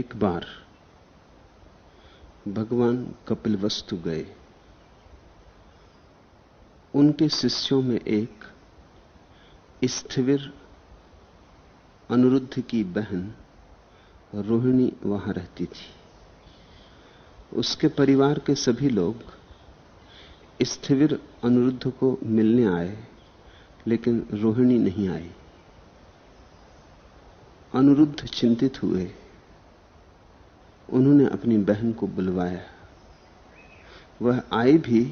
एक बार भगवान कपिलवस्तु गए। उनके शिष्यों में एक स्थविर अनिरुद्ध की बहन रोहिणी वहां रहती थी। उसके परिवार के सभी लोग स्थविर अनिरुद्ध को मिलने आए, लेकिन रोहिणी नहीं आई। अनिरुद्ध चिंतित हुए। उन्होंने अपनी बहन को बुलवाया। वह आई भी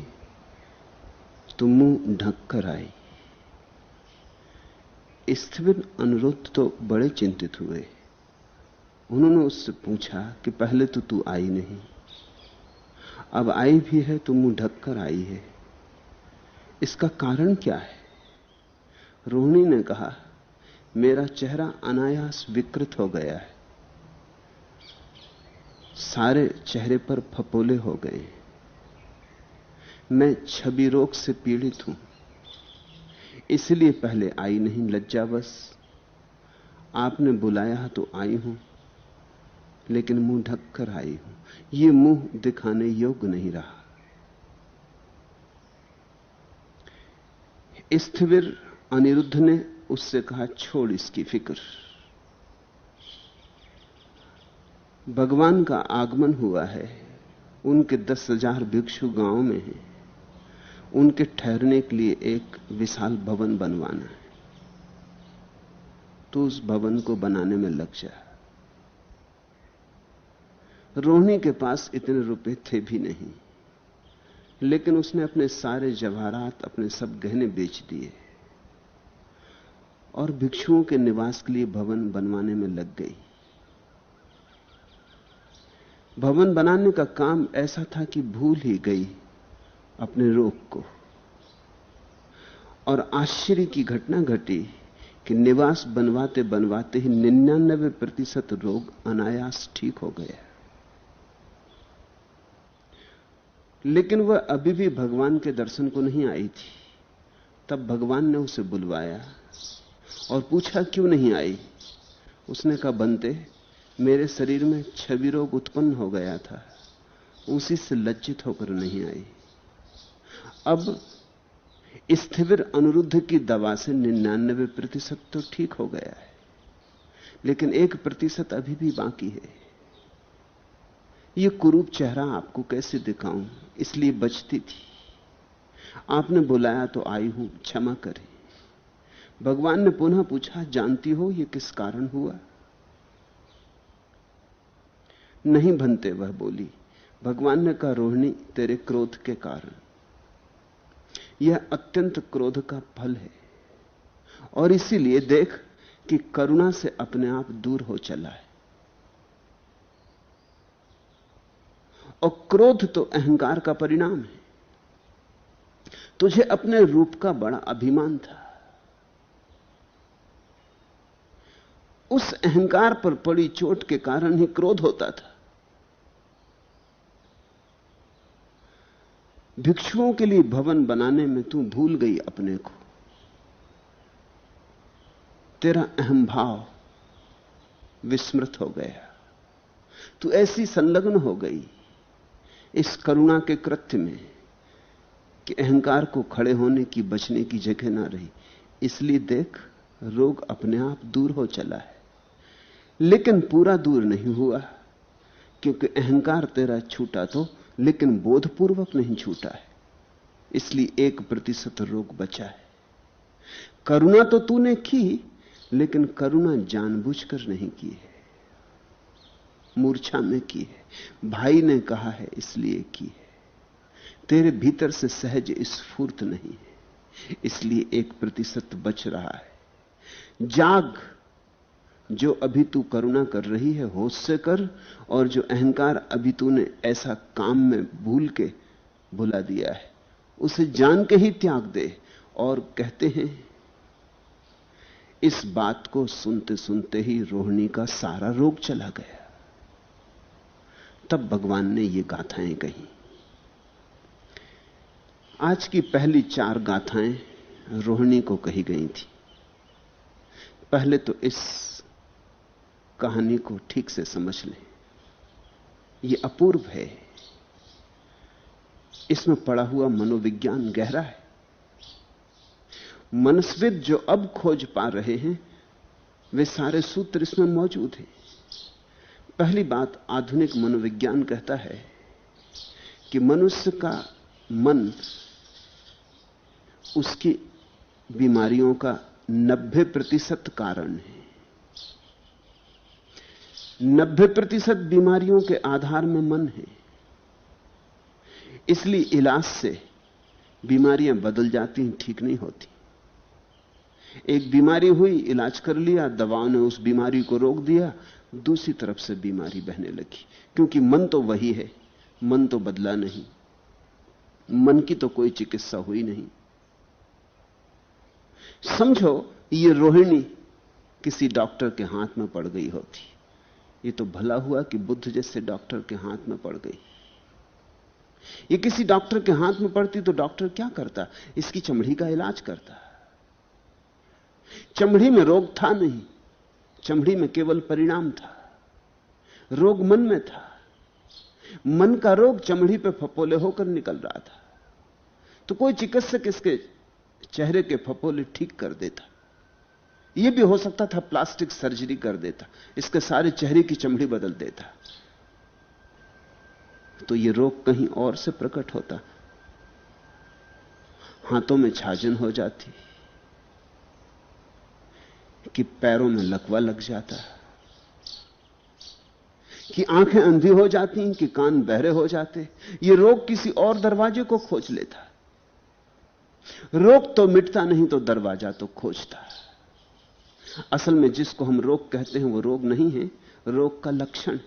तो मुंह ढक कर आई। स्थविर अनिरुद्ध तो बड़े चिंतित हुए। उन्होंने उससे पूछा कि पहले तो तू आई नहीं, अब आई भी है तो मुंह ढक कर आई है, इसका कारण क्या है? रोहिणी ने कहा, मेरा चेहरा अनायास विकृत हो गया है, सारे चेहरे पर फपोले हो गए। मैं छवि रोग से पीड़ित हूं, इसलिए पहले आई नहीं। लज्जावश आपने बुलाया तो आई हूं, लेकिन मुंह ढक कर आई हूं। यह मुंह दिखाने योग्य नहीं रहा। स्थविर अनिरुद्ध ने उससे कहा, छोड़ इसकी फिक्र। भगवान का आगमन हुआ है। उनके 10,000 भिक्षु गांव में हैं। उनके ठहरने के लिए एक विशाल भवन बनवाना है, तो उस भवन को बनाने में लग जा। रोहिणी के पास इतने रुपए थे भी नहीं, लेकिन उसने अपने सारे जवाहरात, अपने सब गहने बेच दिए और भिक्षुओं के निवास के लिए भवन बनवाने में लग गई। भवन बनाने का काम ऐसा था कि भूल ही गई अपने रोग को। और आश्चर्य की घटना घटी कि निवास बनवाते बनवाते ही 99% रोग अनायास ठीक हो गया। लेकिन वह अभी भी भगवान के दर्शन को नहीं आई थी। तब भगवान ने उसे बुलवाया और पूछा, क्यों नहीं आई? उसने कहा, बनते, मेरे शरीर में छवि रोग उत्पन्न हो गया था, उसी से लज्जित होकर नहीं आई। अब स्थविर अनिरुद्ध की दवा से 99% तो ठीक हो गया है, लेकिन 1% अभी भी बाकी है। यह कुरूप चेहरा आपको कैसे दिखाऊं, इसलिए बचती थी। आपने बुलाया तो आई हूं, क्षमा करें। भगवान ने पुनः पूछा, जानती हो यह किस कारण हुआ? नहीं बनते, वह बोली। भगवान ने कहा, रोहिणी, तेरे क्रोध के कारण। यह अत्यंत क्रोध का फल है, और इसीलिए देख कि करुणा से अपने आप दूर हो चला है। और क्रोध तो अहंकार का परिणाम है। तुझे अपने रूप का बड़ा अभिमान था। उस अहंकार पर पड़ी चोट के कारण ही क्रोध होता था। भिक्षुओं के लिए भवन बनाने में तू भूल गई अपने को। तेरा अहम भाव विस्मृत हो गया। तू ऐसी संलग्न हो गई इस करुणा के कृत्य में कि अहंकार को खड़े होने की, बचने की जगह ना रही। इसलिए देख, रोग अपने आप दूर हो चला है, लेकिन पूरा दूर नहीं हुआ, क्योंकि अहंकार तेरा छूटा तो, लेकिन बोधपूर्वक नहीं छूटा है। इसलिए 1% रोग बचा है। करुणा तो तूने की, लेकिन करुणा जानबूझकर नहीं की है, मूर्छा में की है। भाई ने कहा है इसलिए की है। तेरे भीतर से सहज स्फूर्त नहीं है, इसलिए 1% बच रहा है। जाग, जो अभी तू करुणा कर रही है होश से कर, और जो अहंकार अभी तूने ऐसा काम में भूल के भुला दिया है, उसे जान के ही त्याग दे। और कहते हैं, इस बात को सुनते सुनते ही रोहिणी का सारा रोग चला गया। तब भगवान ने ये गाथाएं कही। आज की पहली 4 गाथाएं रोहिणी को कही गई थी। पहले तो इस कहानी को ठीक से समझ लें। यह अपूर्व है। इसमें पड़ा हुआ मनोविज्ञान गहरा है। मनस्विद जो अब खोज पा रहे हैं वे सारे सूत्र इसमें मौजूद हैं। पहली बात, आधुनिक मनोविज्ञान कहता है कि मनुष्य का मन उसकी बीमारियों का 90% कारण है। 90% बीमारियों के आधार में मन है। इसलिए इलाज से बीमारियां बदल जाती हैं, ठीक नहीं होती। एक बीमारी हुई, इलाज कर लिया, दवाओं ने उस बीमारी को रोक दिया, दूसरी तरफ से बीमारी बहने लगी। क्योंकि मन तो वही है, मन तो बदला नहीं, मन की तो कोई चिकित्सा हुई नहीं। समझो ये रोहिणी किसी डॉक्टर के हाथ में पड़ गई होती, ये तो भला हुआ कि बुद्ध जैसे डॉक्टर के हाथ में पड़ गई। ये किसी डॉक्टर के हाथ में पड़ती तो डॉक्टर क्या करता? इसकी चमड़ी का इलाज करता। चमड़ी में रोग था नहीं, चमड़ी में केवल परिणाम था। रोग मन में था। मन का रोग चमड़ी पे फपोले होकर निकल रहा था। तो कोई चिकित्सक इसके चेहरे के फपोले ठीक कर देता। यह भी हो सकता था प्लास्टिक सर्जरी कर देता, इसके सारे चेहरे की चमड़ी बदल देता, तो यह रोग कहीं और से प्रकट होता। हाथों में छाजन हो जाती, कि पैरों में लकवा लग जाता, कि आंखें अंधी हो जाती, कि कान बहरे हो जाते। यह रोग किसी और दरवाजे को खोज लेता। रोग तो मिटता नहीं तो दरवाजा तो खोजता। असल में जिसको हम रोग कहते हैं वो रोग नहीं है, रोग का लक्षण।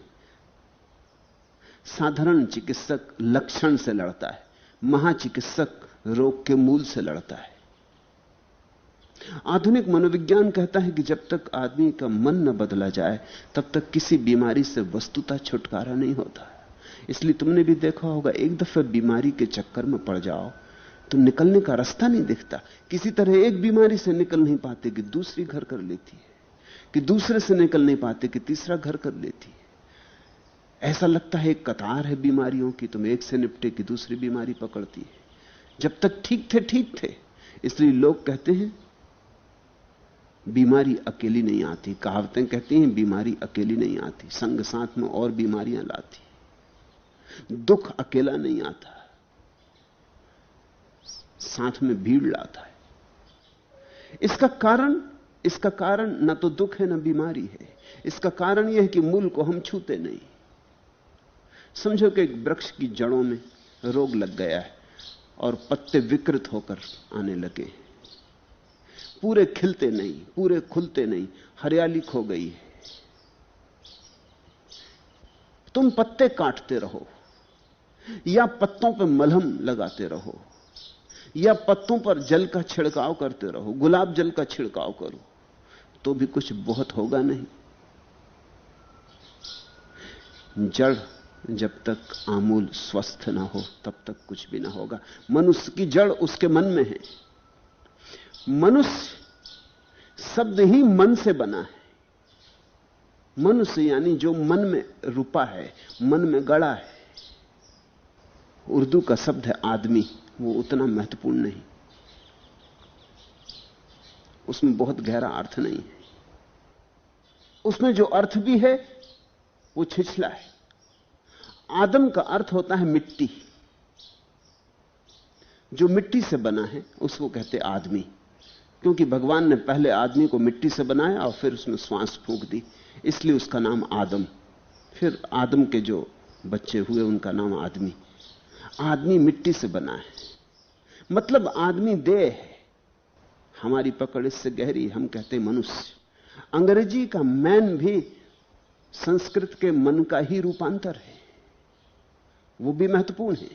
साधारण चिकित्सक लक्षण से लड़ता है, महाचिकित्सक रोग के मूल से लड़ता है। आधुनिक मनोविज्ञान कहता है कि जब तक आदमी का मन न बदला जाए तब तक किसी बीमारी से वस्तुतः छुटकारा नहीं होता। इसलिए तुमने भी देखा होगा, एक दफे बीमारी के चक्कर में पड़ जाओ तो निकलने का रास्ता नहीं दिखता। किसी तरह एक बीमारी से निकल नहीं पाते कि दूसरी घर कर लेती है, कि दूसरे से निकल नहीं पाते कि तीसरा घर कर लेती है। ऐसा लगता है एक कतार है बीमारियों की, तुम एक से निपटे कि दूसरी बीमारी पकड़ती है। जब तक ठीक थे ठीक थे। इसलिए लोग कहते हैं बीमारी अकेली नहीं आती। कहावतें कहती हैं बीमारी अकेली नहीं आती, संग साथ में और बीमारियां लाती। दुख अकेला नहीं आता, साथ में भीड़ लाता है। इसका कारण न तो दुख है न बीमारी है। इसका कारण यह है कि मूल को हम छूते नहीं। समझो कि एक वृक्ष की जड़ों में रोग लग गया है और पत्ते विकृत होकर आने लगे, पूरे खिलते नहीं, पूरे खुलते नहीं, हरियाली खो गई है। तुम पत्ते काटते रहो या पत्तों पर मलहम लगाते रहो या पत्तों पर जल का छिड़काव करते रहो, गुलाब जल का छिड़काव करो, तो भी कुछ बहुत होगा नहीं। जड़ जब तक आमूल स्वस्थ ना हो तब तक कुछ भी ना होगा। मनुष्य की जड़ उसके मन में है। मनुष्य शब्द ही मन से बना है। मनुष्य यानी जो मन में रुपा है, मन में गड़ा है। उर्दू का शब्द है आदमी, वो उतना महत्वपूर्ण नहीं, उसमें बहुत गहरा अर्थ नहीं है। उसमें जो अर्थ भी है वो छिछला है। आदम का अर्थ होता है मिट्टी। जो मिट्टी से बना है उसको कहते आदमी, क्योंकि भगवान ने पहले आदमी को मिट्टी से बनाया और फिर उसमें श्वास फूंक दी, इसलिए उसका नाम आदम। फिर आदम के जो बच्चे हुए उनका नाम आदमी। आदमी मिट्टी से बना है, मतलब आदमी देह है। हमारी पकड़ इससे गहरी, हम कहते हैं मनुष्य। अंग्रेजी का मैन भी संस्कृत के मन का ही रूपांतर है, वो भी महत्वपूर्ण है।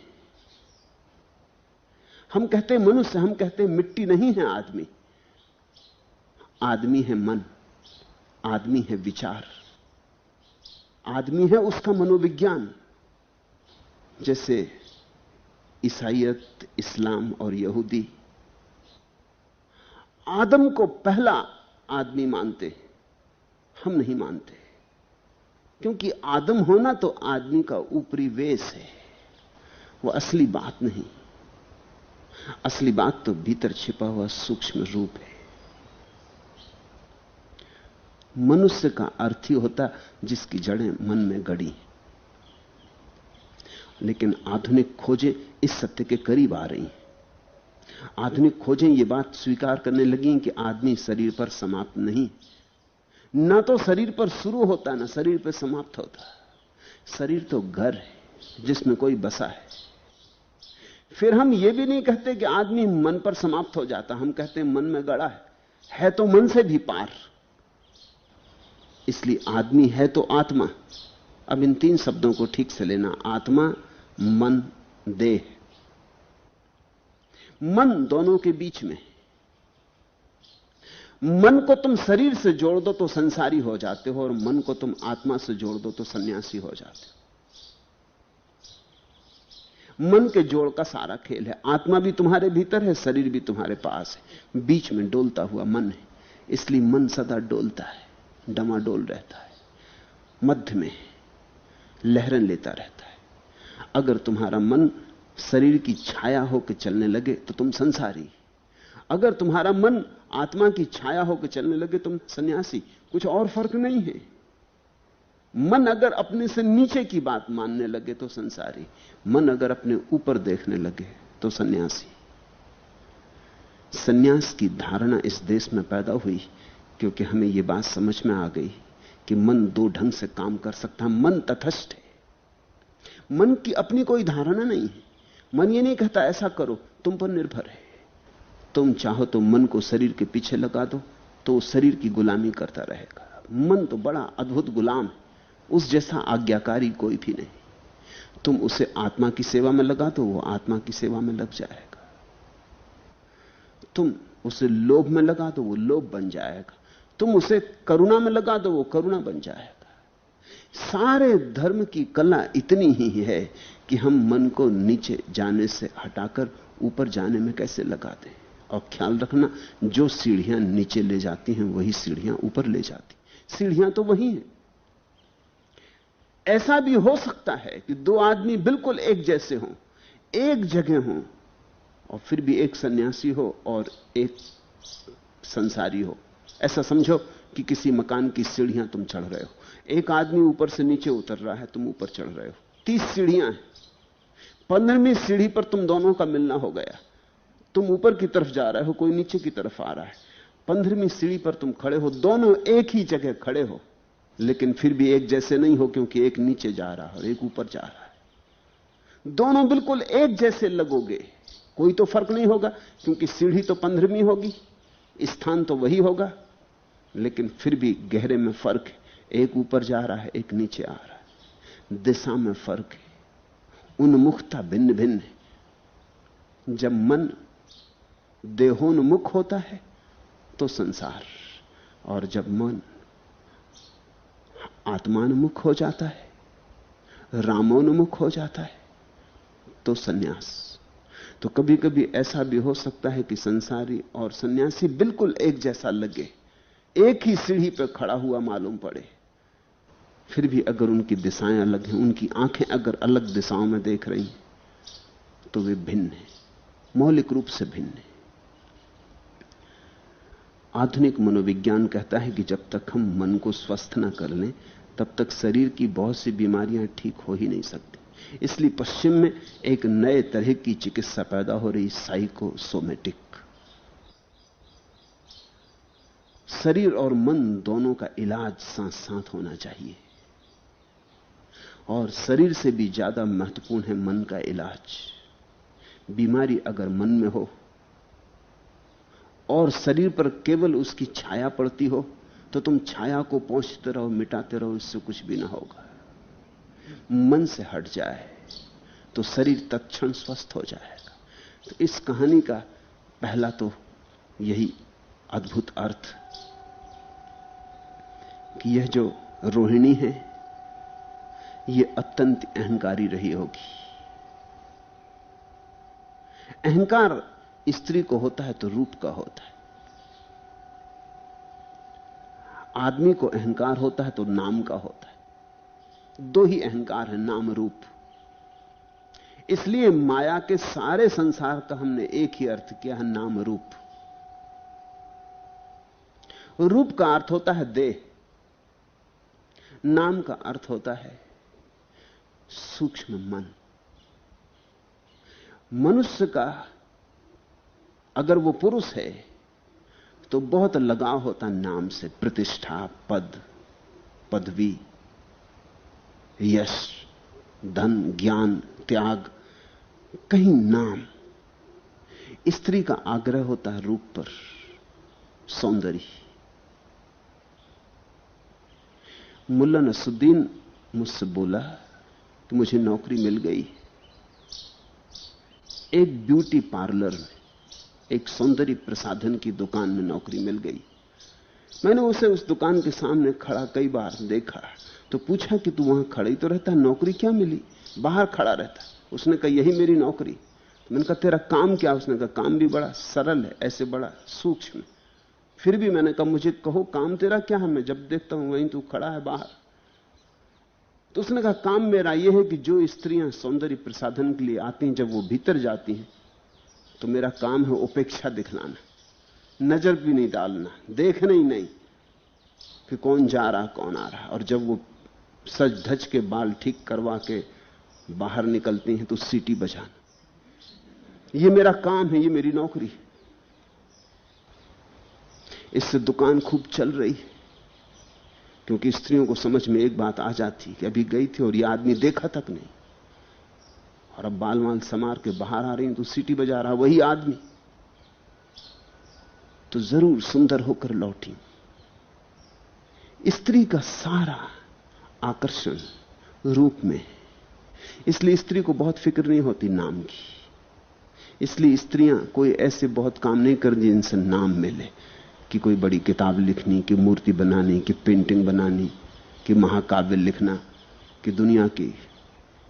हम कहते हैं मनुष्य, हम कहते हैं मिट्टी नहीं है आदमी। आदमी है मन, आदमी है विचार, आदमी है उसका मनोविज्ञान। जैसे ईसाईयत, इस्लाम और यहूदी आदम को पहला आदमी मानते हैं, हम नहीं मानते। क्योंकि आदम होना तो आदमी का ऊपरी वेश है, वो असली बात नहीं। असली बात तो भीतर छिपा हुआ सूक्ष्म रूप है। मनुष्य का अर्थ ही होता जिसकी जड़ें मन में गड़ी। लेकिन आधुनिक खोजें इस सत्य के करीब आ रही हैं। आधुनिक खोजें ये बात स्वीकार करने लगी कि आदमी शरीर पर समाप्त नहीं, ना तो शरीर पर शुरू होता ना शरीर पर समाप्त होता। शरीर तो घर है जिसमें कोई बसा है। फिर हम ये भी नहीं कहते कि आदमी मन पर समाप्त हो जाता, हम कहते हैं मन में गड़ा है तो मन से भी पार। इसलिए आदमी है तो आत्मा। अब इन तीन शब्दों को ठीक से लेना, आत्मा, मन, देह। मन दोनों के बीच में। मन को तुम शरीर से जोड़ दो तो संसारी हो जाते हो, और मन को तुम आत्मा से जोड़ दो तो सन्यासी हो जाते हो। मन के जोड़ का सारा खेल है। आत्मा भी तुम्हारे भीतर है, शरीर भी तुम्हारे पास है, बीच में डोलता हुआ मन है। इसलिए मन सदा डोलता है, डमाडोल रहता है, मध्य में लहरें लेता रहता है। अगर तुम्हारा मन शरीर की छाया होकर चलने लगे तो तुम संसारी। अगर तुम्हारा मन आत्मा की छाया होकर चलने लगे तुम सन्यासी। कुछ और फर्क नहीं है। मन अगर अपने से नीचे की बात मानने लगे तो संसारी, मन अगर अपने ऊपर देखने लगे तो सन्यासी। सन्यास की धारणा इस देश में पैदा हुई क्योंकि हमें यह बात समझ में आ गई कि मन दो ढंग से काम कर सकता है। मन तटस्थ है, मन की अपनी कोई धारणा नहीं है। मन ये नहीं कहता ऐसा करो, तुम पर निर्भर है। तुम चाहो तो मन को शरीर के पीछे लगा दो तो शरीर की गुलामी करता रहेगा। मन तो बड़ा अद्भुत गुलाम है, उस जैसा आज्ञाकारी कोई भी नहीं। तुम उसे आत्मा की सेवा में लगा दो, वो आत्मा की सेवा में लग जाएगा। तुम उसे लोभ में लगा दो, वो लोभ बन जाएगा। तुम उसे करुणा में लगा दो, वो करुणा बन जाएगा। सारे धर्म की कला इतनी ही है कि हम मन को नीचे जाने से हटाकर ऊपर जाने में कैसे लगा दें। और ख्याल रखना, जो सीढ़ियां नीचे ले जाती हैं वही सीढ़ियां ऊपर ले जाती। सीढ़ियां तो वही हैं। ऐसा भी हो सकता है कि दो आदमी बिल्कुल एक जैसे हों, एक जगह हों, और फिर भी एक सन्यासी हो और एक संसारी हो। ऐसा समझो कि किसी मकान की सीढ़ियां तुम चढ़ रहे हो। एक आदमी ऊपर से नीचे उतर रहा है, तुम ऊपर चढ़ रहे हो। 30 सीढ़ियां हैं। 15वीं सीढ़ी पर तुम दोनों का मिलना हो गया। तुम ऊपर की तरफ जा रहे हो, कोई नीचे की तरफ आ रहा है। 15वीं सीढ़ी पर तुम खड़े हो, दोनों एक ही जगह खड़े हो, लेकिन फिर भी एक जैसे नहीं हो, क्योंकि एक नीचे जा रहा है और एक ऊपर जा रहा है। दोनों बिल्कुल एक जैसे लगोगे, कोई तो फर्क नहीं होगा, क्योंकि सीढ़ी तो 15वीं होगी, स्थान तो वही होगा, लेकिन फिर भी गहरे में फर्क है। एक ऊपर जा रहा है, एक नीचे आ रहा है। दिशा में फर्क है, उन्मुखता भिन्न भिन्न है। जब मन देहोन्मुख होता है तो संसार, और जब मन आत्मान्मुख हो जाता है, रामोन्मुख हो जाता है, तो सन्यास। तो कभी कभी ऐसा भी हो सकता है कि संसारी और सन्यासी बिल्कुल एक जैसा लगे, एक ही सीढ़ी पर खड़ा हुआ मालूम पड़े, फिर भी अगर उनकी दिशाएं अलग हैं, उनकी आंखें अगर अलग दिशाओं में देख रही हैं, तो वे भिन्न हैं, मौलिक रूप से भिन्न हैं। आधुनिक मनोविज्ञान कहता है कि जब तक हम मन को स्वस्थ न कर लें, तब तक शरीर की बहुत सी बीमारियां ठीक हो ही नहीं सकती। इसलिए पश्चिम में एक नए तरह की चिकित्सा पैदा हो रही, साइकोसोमेटिक। शरीर और मन दोनों का इलाज साथ साथ होना चाहिए, और शरीर से भी ज्यादा महत्वपूर्ण है मन का इलाज। बीमारी अगर मन में हो और शरीर पर केवल उसकी छाया पड़ती हो, तो तुम छाया को पोंछते रहो, मिटाते रहो, इससे कुछ भी ना होगा। मन से हट जाए तो शरीर तत्क्षण स्वस्थ हो जाएगा। तो इस कहानी का पहला तो यही अद्भुत अर्थ कि यह जो रोहिणी है, यह अत्यंत अहंकारी रही होगी। अहंकार स्त्री को होता है तो रूप का होता है, आदमी को अहंकार होता है तो नाम का होता है। दो ही अहंकार है, नाम रूप। इसलिए माया के सारे संसार का हमने एक ही अर्थ किया है, नाम रूप। रूप का अर्थ होता है देह, नाम का अर्थ होता है सूक्ष्म मन। मनुष्य का अगर वो पुरुष है तो बहुत लगाव होता नाम से, प्रतिष्ठा, पद, पदवी, यश, धन, ज्ञान, त्याग, कहीं नाम। स्त्री का आग्रह होता है रूप पर, सौंदर्य। मुल्ला नसुद्दीन मुझसे बोला कि मुझे नौकरी मिल गई एक ब्यूटी पार्लर में, एक सौंदर्य प्रसाधन की दुकान में नौकरी मिल गई। मैंने उसे उस दुकान के सामने खड़ा कई बार देखा तो पूछा कि तू वहां खड़ा ही तो रहता, नौकरी क्या मिली, बाहर खड़ा रहता। उसने कहा यही मेरी नौकरी। तो मैंने कहा तेरा काम क्या? उसने कहा काम भी बड़ा सरल है, ऐसे बड़ा सूक्ष्म। फिर भी मैंने कहा मुझे कहो काम तेरा क्या है, मैं जब देखता हूं वहीं तू खड़ा है बाहर। तो उसने कहा काम मेरा यह है कि जो स्त्रियां सौंदर्य प्रसाधन के लिए आती हैं, जब वो भीतर जाती हैं तो मेरा काम है उपेक्षा दिखलाना, नजर भी नहीं डालना, देखना ही नहीं कि कौन जा रहा कौन आ रहा। और जब वो सज धज के बाल ठीक करवा के बाहर निकलती हैं तो सीटी बजाना। ये मेरा काम है, ये मेरी नौकरी। इससे दुकान खूब चल रही है, क्योंकि स्त्रियों को समझ में एक बात आ जाती कि अभी गई थी और ये आदमी देखा तक नहीं, और अब बाल वाल समार के बाहर आ रही तो सीटी बजा रहा वही आदमी, तो जरूर सुंदर होकर लौटी। स्त्री का सारा आकर्षण रूप में, इसलिए स्त्री को बहुत फिक्र नहीं होती नाम की। इसलिए स्त्रियां कोई ऐसे बहुत काम नहीं करती जिनसे नाम मिले, कि कोई बड़ी किताब लिखनी, कि मूर्ति बनानी, कि पेंटिंग बनानी, कि महाकाव्य लिखना, कि दुनिया की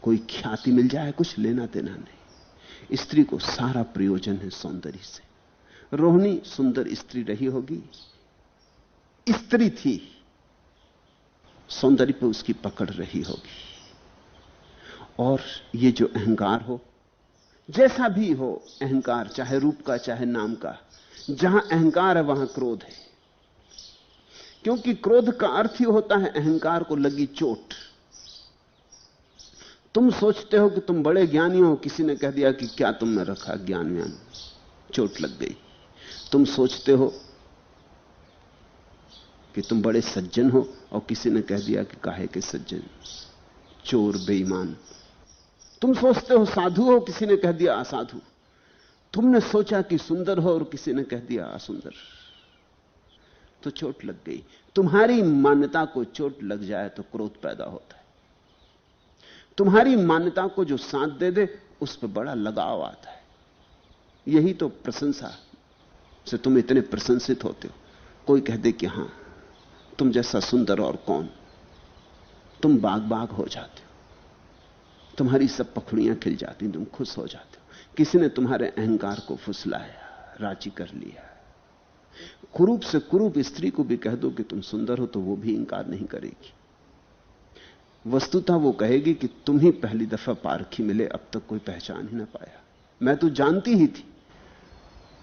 कोई ख्याति मिल जाए, कुछ लेना देना नहीं। स्त्री को सारा प्रयोजन है सौंदर्य से। रोहिणी सुंदर स्त्री रही होगी, स्त्री थी, सौंदर्य पर उसकी पकड़ रही होगी। और ये जो अहंकार हो, जैसा भी हो अहंकार, चाहे रूप का चाहे नाम का, जहां अहंकार है वहां क्रोध है। क्योंकि क्रोध का अर्थ ही होता है अहंकार को लगी चोट। तुम सोचते हो कि तुम बड़े ज्ञानी हो, किसी ने कह दिया कि क्या तुम में रखा ज्ञान व्यान, चोट लग गई। तुम सोचते हो कि तुम बड़े सज्जन हो और किसी ने कह दिया कि काहे के सज्जन, चोर, बेईमान। तुम सोचते हो साधु हो, किसी ने कह दिया असाधु। तुमने सोचा कि सुंदर हो और किसी ने कह दिया असुंदर, तो चोट लग गई। तुम्हारी मान्यता को चोट लग जाए तो क्रोध पैदा होता है। तुम्हारी मान्यता को जो साथ दे दे उस पर बड़ा लगाव आता है। यही तो प्रशंसा से तुम इतने प्रशंसित होते हो। कोई कह दे कि हां तुम जैसा सुंदर और कौन, तुम बाग बाग हो जाते हो, तुम्हारी सब पखड़ियां खिल जाती, तुम खुश हो जाते हो। किसी ने तुम्हारे अहंकार को फुसलाया, राजी कर लिया। कुरूप से कुरूप स्त्री को भी कह दो कि तुम सुंदर हो तो वो भी इंकार नहीं करेगी। वस्तुतः वो कहेगी कि तुम ही पहली दफा पारखी मिले, अब तक कोई पहचान ही ना पाया। मैं तो जानती ही थी,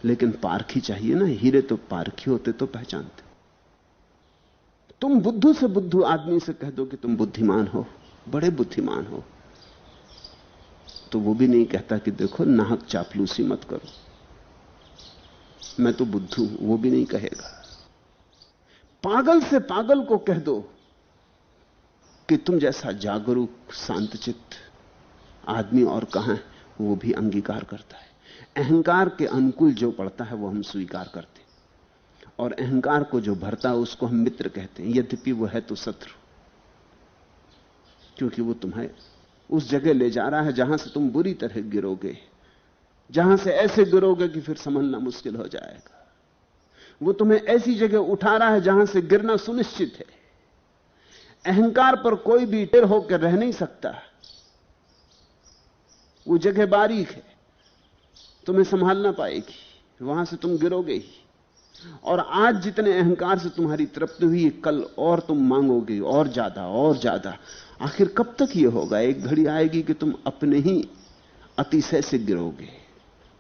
लेकिन पारखी चाहिए ना, हीरे तो पारखी होते तो पहचानते। तुम बुद्धू से बुद्धू आदमी से कह दो कि तुम बुद्धिमान हो, बड़े बुद्धिमान हो, तो वो भी नहीं कहता कि देखो नाहक चापलूसी मत करो, मैं तो बुद्धू हूं, वो भी नहीं कहेगा। पागल से पागल को कह दो कि तुम जैसा जागरूक शांतचित्त आदमी और कहां है, वो भी अंगीकार करता है। अहंकार के अनुकूल जो पड़ता है वो हम स्वीकार करते हैं, और अहंकार को जो भरता है उसको हम मित्र कहते हैं, यद्यपि वो है तो शत्रु, क्योंकि वो तुम्हें उस जगह ले जा रहा है जहां से तुम बुरी तरह गिरोगे, जहां से ऐसे गिरोगे कि फिर संभलना मुश्किल हो जाएगा। वो तुम्हें ऐसी जगह उठा रहा है जहां से गिरना सुनिश्चित है। अहंकार पर कोई भी टिर होकर रह नहीं सकता, वो जगह बारीक है, तुम्हें संभालना पाएगी, वहां से तुम गिरोगे ही। और आज जितने अहंकार से तुम्हारी तृप्ति हुई, कल और तुम मांगोगे, और ज्यादा और ज्यादा। आखिर कब तक यह होगा? एक घड़ी आएगी कि तुम अपने ही अतिशय से गिरोगे,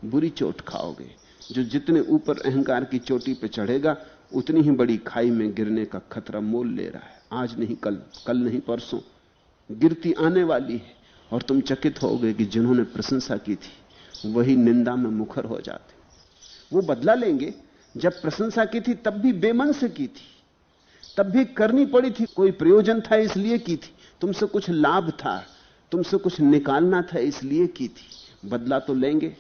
बुरी चोट खाओगे। जो जितने ऊपर अहंकार की चोटी पे चढ़ेगा, उतनी ही बड़ी खाई में गिरने का खतरा मोल ले रहा है। आज नहीं कल, कल नहीं परसों गिरती आने वाली है। और तुम चकित होगे कि जिन्होंने प्रशंसा की थी वही निंदा में मुखर हो जाते। वो बदला लेंगे। जब प्रशंसा की थी तब भी बेमन से की थी, तब भी करनी पड़ी थी, कोई प्रयोजन था इसलिए की थी, तुमसे कुछ लाभ था, तुमसे कुछ निकालना था इसलिए की थी। बदला तो लेंगे।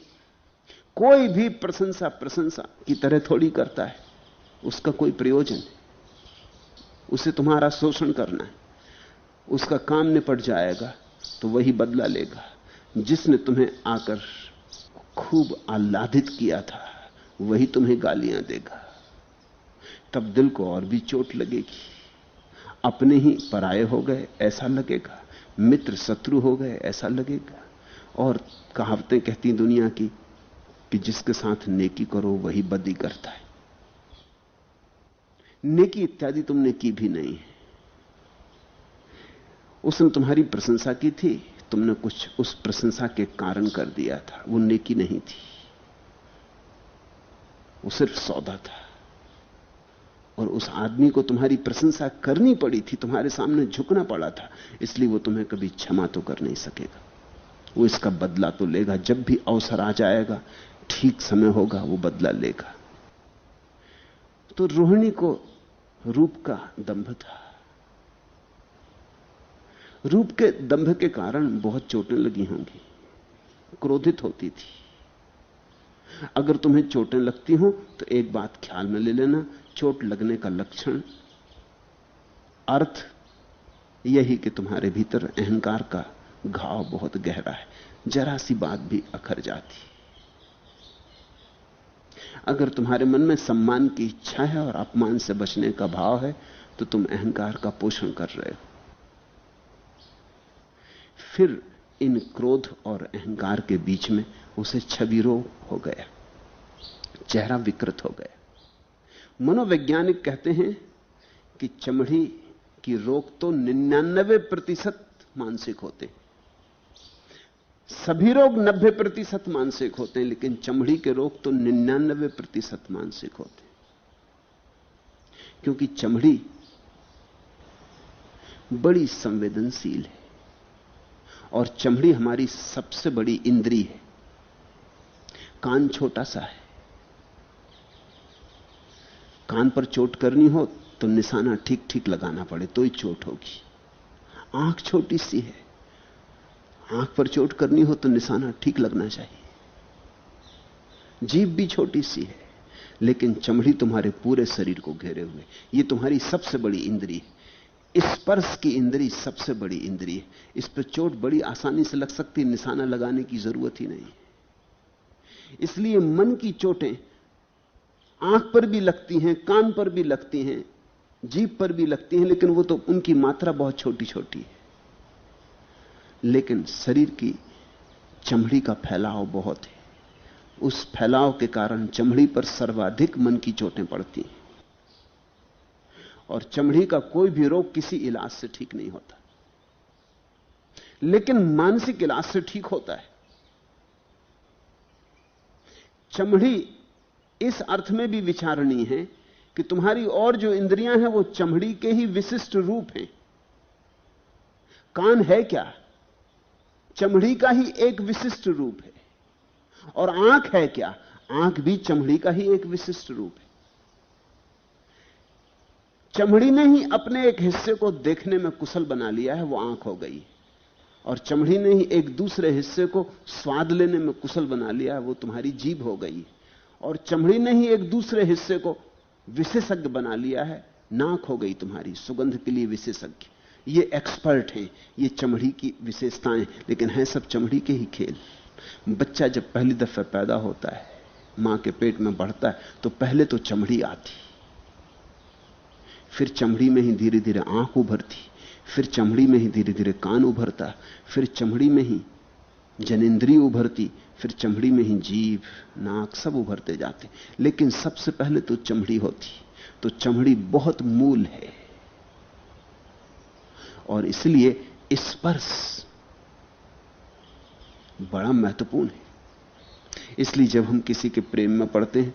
कोई भी प्रशंसा प्रशंसा की तरह थोड़ी करता है, उसका कोई प्रयोजन है, उसे तुम्हारा शोषण करना है, उसका काम निपट जाएगा तो वही बदला लेगा। जिसने तुम्हें आकर खूब आह्लादित किया था वही तुम्हें गालियां देगा। तब दिल को और भी चोट लगेगी। अपने ही पराये हो गए ऐसा लगेगा, मित्र शत्रु हो गए ऐसा लगेगा। और कहावतें कहती दुनिया की कि जिसके साथ नेकी करो वही बदी करता है। नेकी इत्यादि तुमने की भी नहीं है। उसने तुम्हारी प्रशंसा की थी, तुमने कुछ उस प्रशंसा के कारण कर दिया था, वो नेकी नहीं थी, वो सिर्फ सौदा था। और उस आदमी को तुम्हारी प्रशंसा करनी पड़ी थी, तुम्हारे सामने झुकना पड़ा था, इसलिए वो तुम्हें कभी क्षमा तो कर नहीं सकेगा। वो इसका बदला तो लेगा। जब भी अवसर आ जाएगा, ठीक समय होगा, वो बदला लेगा। तो रोहिणी को रूप का दंभ था। रूप के दंभ के कारण बहुत चोटें लगी होंगी, क्रोधित होती थी। अगर तुम्हें चोटें लगती हो तो एक बात ख्याल में ले लेना, चोट लगने का लक्षण, अर्थ यही कि तुम्हारे भीतर अहंकार का घाव बहुत गहरा है। जरा सी बात भी अखर जाती। अगर तुम्हारे मन में सम्मान की इच्छा है और अपमान से बचने का भाव है तो तुम अहंकार का पोषण कर रहे हो। फिर इन क्रोध और अहंकार के बीच में उसे छवि रोग हो गया, चेहरा विकृत हो गया। मनोवैज्ञानिक कहते हैं कि चमड़ी की रोग तो 99% मानसिक होते हैं। सभी रोग 90% मानसिक होते हैं, लेकिन चमड़ी के रोग तो 99% मानसिक होते हैं। क्योंकि चमड़ी बड़ी संवेदनशील है और चमड़ी हमारी सबसे बड़ी इंद्री है। कान छोटा सा है, कान पर चोट करनी हो तो निशाना ठीक ठीक लगाना पड़े तो ही चोट होगी। आंख छोटी सी है, आंख पर चोट करनी हो तो निशाना ठीक लगना चाहिए। जीभ भी छोटी सी है, लेकिन चमड़ी तुम्हारे पूरे शरीर को घेरे हुए। यह तुम्हारी सबसे बड़ी इंद्री है। स्पर्श की इंद्री सबसे बड़ी इंद्री है। इस पर चोट बड़ी आसानी से लग सकती है, निशाना लगाने की जरूरत ही नहीं। इसलिए मन की चोटें आंख पर भी लगती हैं, कान पर भी लगती हैं, जीभ पर भी लगती हैं, लेकिन वो तो उनकी मात्रा बहुत छोटी छोटी है। लेकिन शरीर की चमड़ी का फैलाव बहुत है। उस फैलाव के कारण चमड़ी पर सर्वाधिक मन की चोटें पड़ती हैं। और चमड़ी का कोई भी रोग किसी इलाज से ठीक नहीं होता, लेकिन मानसिक इलाज से ठीक होता है। चमड़ी इस अर्थ में भी विचारणीय है कि तुम्हारी और जो इंद्रियां हैं वो चमड़ी के ही विशिष्ट रूप हैं। कान है क्या? चमड़ी का ही एक विशिष्ट रूप है। और आंख है क्या? आंख भी चमड़ी का ही एक विशिष्ट रूप है। चमड़ी ने ही अपने एक हिस्से को देखने में कुशल बना लिया है, वो आंख हो गई। और चमड़ी ने ही एक दूसरे हिस्से को स्वाद लेने में कुशल बना लिया है, वो तुम्हारी जीभ हो गई। और चमड़ी ने ही एक दूसरे हिस्से को विशेषज्ञ बना लिया है, नाक हो गई तुम्हारी, सुगंध के लिए विशेषज्ञ। ये एक्सपर्ट हैं, ये चमड़ी की विशेषताएं, लेकिन है सब चमड़ी के ही खेल। बच्चा जब पहली दफा पैदा होता है, मां के पेट में बढ़ता है, तो पहले तो चमड़ी आती, फिर चमड़ी में ही धीरे धीरे आंख उभरती, फिर चमड़ी में ही धीरे धीरे कान उभरता, फिर चमड़ी में ही जनेंद्रिय उभरती, फिर चमड़ी में ही जीभ, नाक सब उभरते जाते, लेकिन सबसे पहले तो चमड़ी होती। तो चमड़ी बहुत मूल है, और इसलिए स्पर्श बड़ा महत्वपूर्ण है। इसलिए जब हम किसी के प्रेम में पड़ते हैं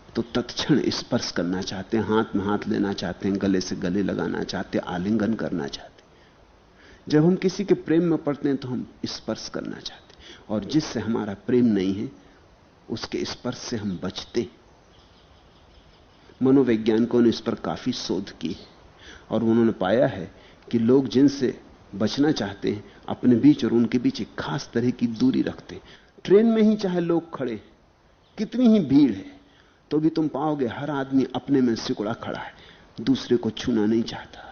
तो तत्क्षण स्पर्श करना चाहते हैं, हाथ में हाथ लेना चाहते हैं, गले से गले लगाना चाहते हैं, आलिंगन करना चाहते हैं। जब हम किसी के प्रेम में पड़ते हैं तो हम स्पर्श करना चाहते हैं, और जिससे हमारा प्रेम नहीं है उसके स्पर्श से हम बचते हैं। मनोवैज्ञानिकों ने इस पर काफी शोध की है, और उन्होंने पाया है कि लोग जिनसे बचना चाहते हैं अपने बीच और उनके बीच एक खास तरह की दूरी रखते हैं। ट्रेन में ही चाहे लोग खड़े, कितनी ही भीड़ है, तो भी तुम पाओगे हर आदमी अपने में सिकुड़ा खड़ा है, दूसरे को छूना नहीं चाहता।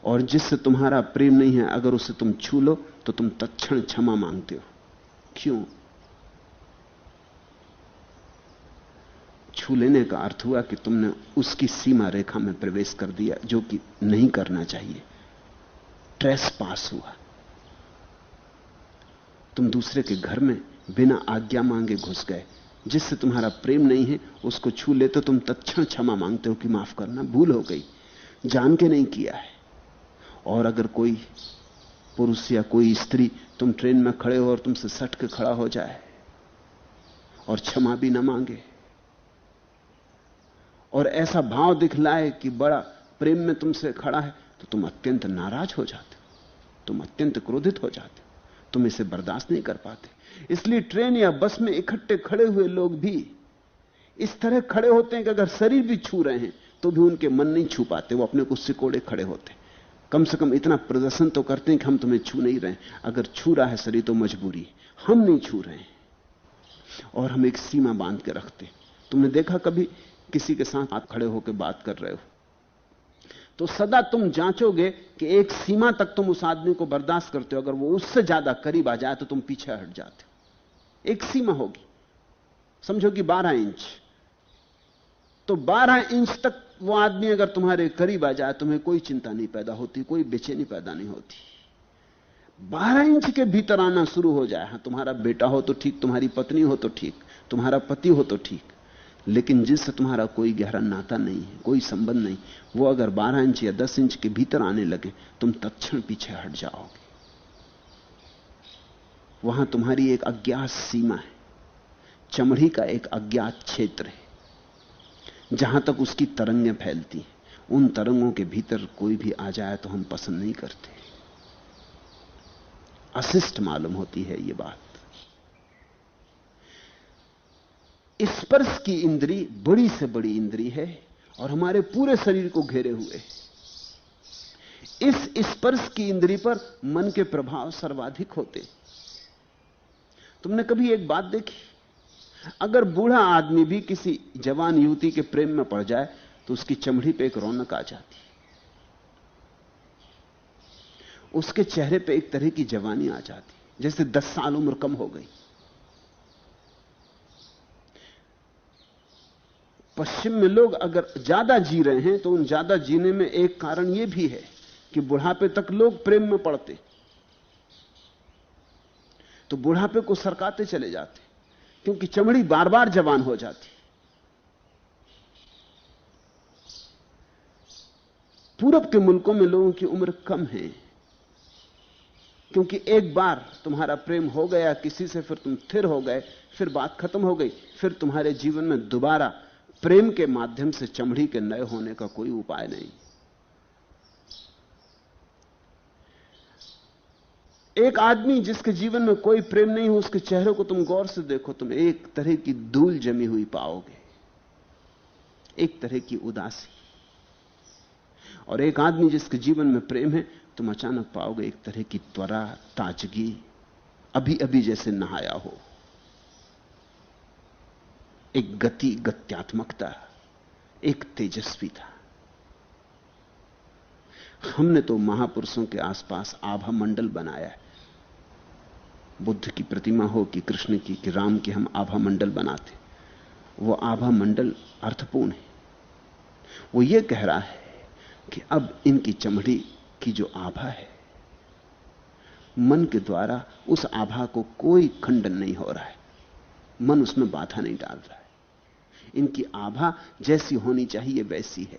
और जिससे तुम्हारा प्रेम नहीं है, अगर उसे तुम छू लो तो तुम तत्क्षण क्षमा मांगते हो। क्यों? छू लेने का अर्थ हुआ कि तुमने उसकी सीमा रेखा में प्रवेश कर दिया, जो कि नहीं करना चाहिए। ट्रेस पास हुआ। तुम दूसरे के घर में बिना आज्ञा मांगे घुस गए, जिससे तुम्हारा प्रेम नहीं है उसको छू ले तो तुम तत्क्षण क्षमा मांगते हो कि माफ करना, भूल हो गई, जान के नहीं किया है। और अगर कोई पुरुष या कोई स्त्री, तुम ट्रेन में खड़े हो और तुमसे सट के खड़ा हो जाए और क्षमा भी ना मांगे और ऐसा भाव दिखलाए कि बड़ा प्रेम में तुमसे खड़ा है, तो तुम अत्यंत नाराज हो जाते हो, तुम अत्यंत क्रोधित हो जाते हो, तुम इसे बर्दाश्त नहीं कर पाते। इसलिए ट्रेन या बस में इकट्ठे खड़े हुए लोग भी इस तरह खड़े होते हैं कि अगर शरीर भी छू रहे हैं तो भी उनके मन नहीं छू पाते, वो अपने को सिकोड़े खड़े होते। कम से कम इतना प्रदर्शन तो करते हैं कि हम तुम्हें छू नहीं रहे। अगर छू रहा है शरीर तो मजबूरी है, हम नहीं छू रहे हैं, और हम एक सीमा बांध के रखते। तुमने देखा कभी किसी के साथ हाथ खड़े होकर बात कर रहे हो तो सदा तुम जांचोगे कि एक सीमा तक तुम उस आदमी को बर्दाश्त करते हो, अगर वो उससे ज्यादा करीब आ जाए तो तुम पीछे हट जाते हो। एक सीमा होगी, समझो कि 12 इंच, तो 12 इंच तक वो आदमी अगर तुम्हारे करीब आ जाए तुम्हें कोई चिंता नहीं पैदा होती, कोई बेचैनी पैदा नहीं होती। 12 इंच के भीतर आना शुरू हो जाए, हाँ तुम्हारा बेटा हो तो ठीक, तुम्हारी पत्नी हो तो ठीक, तुम्हारा पति हो तो ठीक, लेकिन जिससे तुम्हारा कोई गहरा नाता नहीं है, कोई संबंध नहीं, वो अगर 12 इंच या 10 इंच के भीतर आने लगे तुम तत्क्षण पीछे हट जाओगे। वहां तुम्हारी एक अज्ञात सीमा है, चमड़ी का एक अज्ञात क्षेत्र है, जहां तक उसकी तरंगें फैलती हैं। उन तरंगों के भीतर कोई भी आ जाए तो हम पसंद नहीं करते, अशिष्ट मालूम होती है ये बात। स्पर्श की इंद्री बड़ी से बड़ी इंद्री है और हमारे पूरे शरीर को घेरे हुए। इस स्पर्श की इंद्री पर मन के प्रभाव सर्वाधिक होते। तुमने कभी एक बात देखी, अगर बूढ़ा आदमी भी किसी जवान युवती के प्रेम में पड़ जाए तो उसकी चमड़ी पे एक रौनक आ जाती, उसके चेहरे पे एक तरह की जवानी आ जाती, जैसे 10 साल उम्र कम हो गई। पश्चिम में लोग अगर ज्यादा जी रहे हैं तो उन ज्यादा जीने में एक कारण यह भी है कि बुढ़ापे तक लोग प्रेम में पड़ते, तो बुढ़ापे को सरकाते चले जाते क्योंकि चमड़ी बार बार जवान हो जाती। पूरब के मुल्कों में लोगों की उम्र कम है क्योंकि एक बार तुम्हारा प्रेम हो गया किसी से, फिर तुम स्थिर हो गए, फिर बात खत्म हो गई, फिर तुम्हारे जीवन में दोबारा प्रेम के माध्यम से चमड़ी के नए होने का कोई उपाय नहीं। एक आदमी जिसके जीवन में कोई प्रेम नहीं हो, उसके चेहरे को तुम गौर से देखो, तुम एक तरह की धूल जमी हुई पाओगे, एक तरह की उदासी। और एक आदमी जिसके जीवन में प्रेम है, तुम अचानक पाओगे एक तरह की त्वरा, ताजगी, अभी अभी जैसे नहाया हो, एक गति, गत्यात्मकता, एक तेजस्वीता। हमने तो महापुरुषों के आसपास आभा मंडल बनाया है। बुद्ध की प्रतिमा हो कि कृष्ण की कि राम की, हम आभा मंडल बनाते। वो आभा मंडल अर्थपूर्ण है। वो ये कह रहा है कि अब इनकी चमड़ी की जो आभा है मन के द्वारा उस आभा को कोई खंडन नहीं हो रहा है, मन उसमें बाधा नहीं डाल रहा है। इनकी आभा जैसी होनी चाहिए वैसी है।